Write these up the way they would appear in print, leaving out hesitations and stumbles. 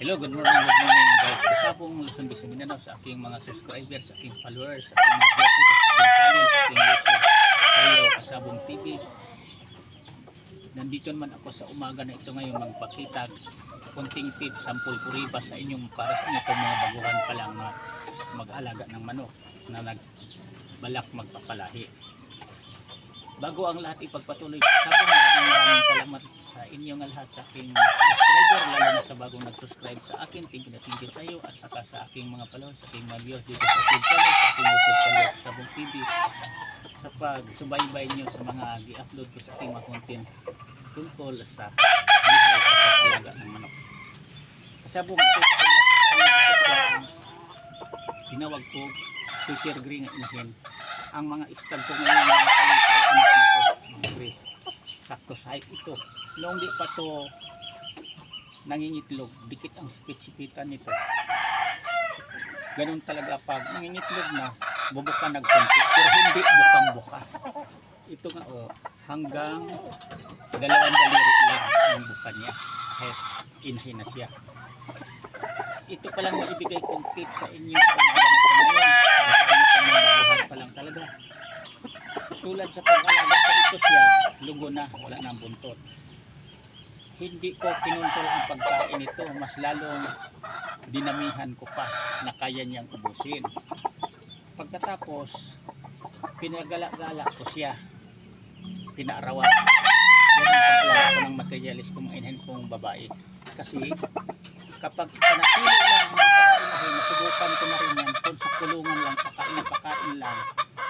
Hello, good morning guys. Kasabong Luzon, Visayas, Mindanao sa aking mga subscribers, sa aking followers, sa aking mga viewers dito sa aking channel, sa aking YouTube, Kayo Kasabong TV. Nandito naman ako sa umaga na ito ngayon magpakita konting tips, sampul puriba sa inyong para sa inyo mga baguhan pa lang na mag-alaga ng manok na nagbalak magpapalahi. Bago ang lahat ipagpatuloy, maraming salamat sa inyong lahat sa aking subscriber, lalo na sa bagong nag-subscribe sa akin. Thank you sa iyo at saka sa aking mga followers, sa aking mga viewers dito sa aking channel, sa aking YouTube channel, Kasabong TV, sa pagsubaybay nyo sa mga gi-upload ko sa aking mga content tungkol sa buhay sa pag-alaga ng manok. Kasabong ito tinawag ko super green nga inahin. Ang mga stag ko ngayon mga kalisay, anak nito, mga gris, sakto side ito. Noong di pa to nangingitlog, dikit ang sipit-sipitan nito. Ganun talaga pag nangingitlog na, bubuka nagpuntik, pero hindi bukang-buka. Ito nga hanggang 2 daliri lang ang buka niya. Kahit inahin na siya. Ito pa lang maibigay kong tips sa inyo sa umaga nito ngayon. Para sa inyo sa mga baguhan pa lang talaga. Tulad sa pag-alaga sa ito siya, lugo na, wala nang buntot. Hindi ko kinontrol ang pagkain nito, mas lalong dinamihan ko pa na kaya niyang ubusin. Pagkatapos, pinagala-gala ko siya, pinaarawan. Yan ang pag-alaga ko ng materialis kung inahin kong babae. Kasi kapag panatili lang ang nasubukan ko na rin yan kung sa kulungan lang, pakain lang,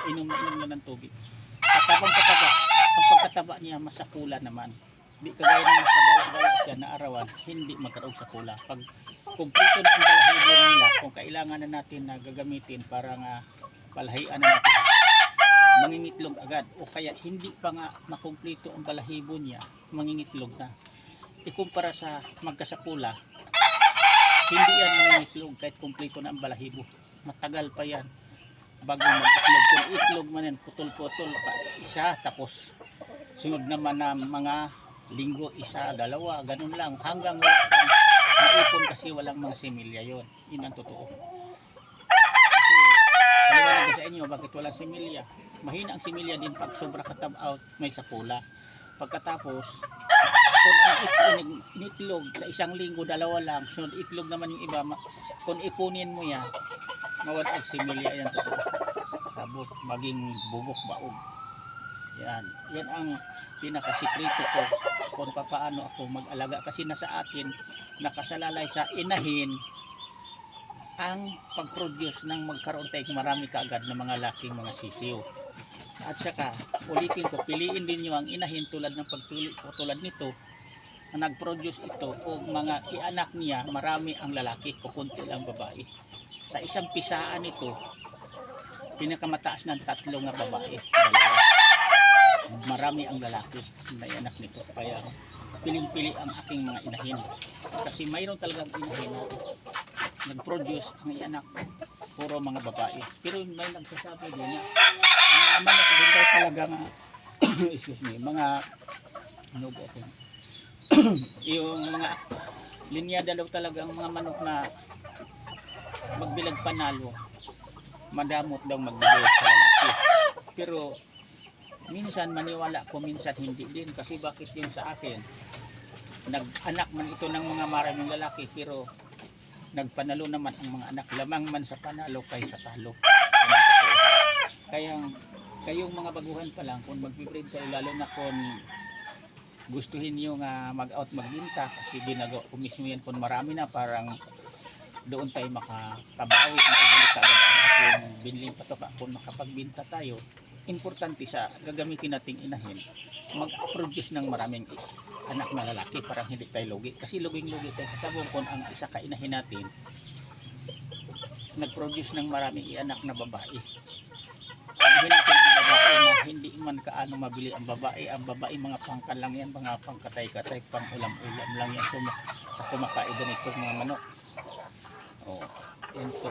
inom lang ng tubig. Katabang kataba, ang pagkataba niya masakula naman. Hindi kagaya ng masagala-gala siya na arawan, hindi magkaroon sa kula. Pag kumpleto na ang balahibo nila, kung kailangan na natin na gagamitin para nga palahian na natin, mangingitlog agad. O kaya hindi pa nga makumpleto ang balahibo niya, mangingitlog na. Ikumpara sa magkasakula, hindi yan mangingitlog kahit kumpleto na ang balahibo. Matagal pa yan bago mag-itlog. Kung itlog man yan, putol-putol pa isa, tapos sunod naman na mga linggo, isa, dalawa, ganun lang. Hanggang wala kang maipon kasi walang mga similya yon. Yun ang totoo. Kasi, paliwanag ko sa inyo, bakit walang similya? Mahina ang similya din pag sobra katab-out, may sakula. Pagkatapos, kung ang initlog sa isang linggo, dalawa lang, sunod itlog naman yung iba, kung ipunin mo yan, mawala ang similya yan. Sabot, maging bubok baog. Yan ang pinakasikreto ko kung paano ako mag-alaga, kasi nasa akin nakasalalay sa inahin ang pag-produce ng magkaroon tayo marami kaagad ng mga laking mga sisiw. At saka ulitin ko, piliin din nyo ang inahin tulad ng pagpili ko tulad nito na nag-produce ito o mga ianak niya, marami ang lalaki, kukunti lang babae. Sa isang pisaan ito, pinakamataas ng 3 nga babae, dalawa. Marami ang lalaki na anak nito, kaya piling-pili ang aking mga inahin, kasi mayroon talagang inahin na nag-produce ang ianak puro mga babae. Pero may nagsasabi din na ang manok din daw talaga nga excuse me, mga nubo ko yung mga linyada daw talaga ang mga manok na magbilag panalo, madamot daw magbigay sa lalaki. Pero minsan maniwala ko, minsan hindi din, kasi bakit din sa akin nag-anak man ito ng mga maraming lalaki pero nagpanalo naman ang mga anak, lamang man sa panalo kaysa talo. Kaya kayong mga baguhan pa lang, kung mag-breed kayo, lalo na kung gustuhin nyo nga mag-out magbinta, kasi ginagawa ko mismo yan kung marami na, parang doon tayo makakabawi, makabalik agad ang ating binling patoka kung makapagbinta tayo. Importante sa gagamitin nating inahin, mag-produce ng maraming anak na lalaki, parang hindi tayo lugi, kasi luging-lugi tayo kasabong kung ang isa kainahin natin nag-produce ng maraming anak na babae. Ang natin ang babae na hindi man kaano mabili ang babae mga pangkan lang yan, mga pangkatay-katay, pang ulam-ulam lang yan sa kumakain ganito mga manok. Yan to.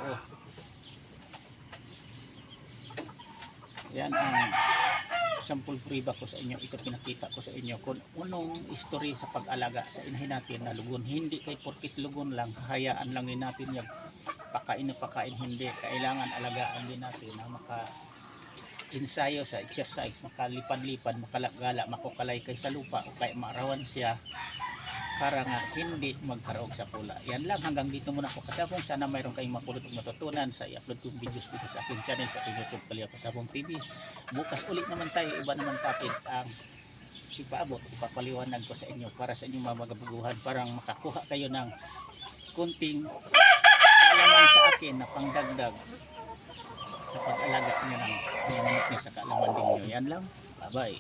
Yan ang sample prueba ko sa inyo, ito pinakita ko sa inyo kung unong history sa pag-alaga sa inahin natin na lugon. Hindi kay porkit lugon lang, hayaan lang din natin yung pakain na pakain, hindi. Kailangan alagaan din natin na ensayo sa exercise, makalipad-lipad, makalagala, makukalay kay sa lupa o kaya maarawan siya para nga hindi magkarog sa pula. Yan lang, hanggang dito muna po kasabong. Sana mayroon kayong mapulot at matutunan sa i-upload kong videos dito sa aking channel, sa aking YouTube Kalingap Kasabong TV. Bukas ulit naman tayo, iba naman topic ang ipaabot, ipapaliwanag ko sa inyo para sa inyong mamagabuguhan, parang makakuha kayo ng kunting kaalaman sa akin na pangdagdag sa pag-alaga nyo ng manok niya sa kaalaman din nyo. Yan lang, bye bye.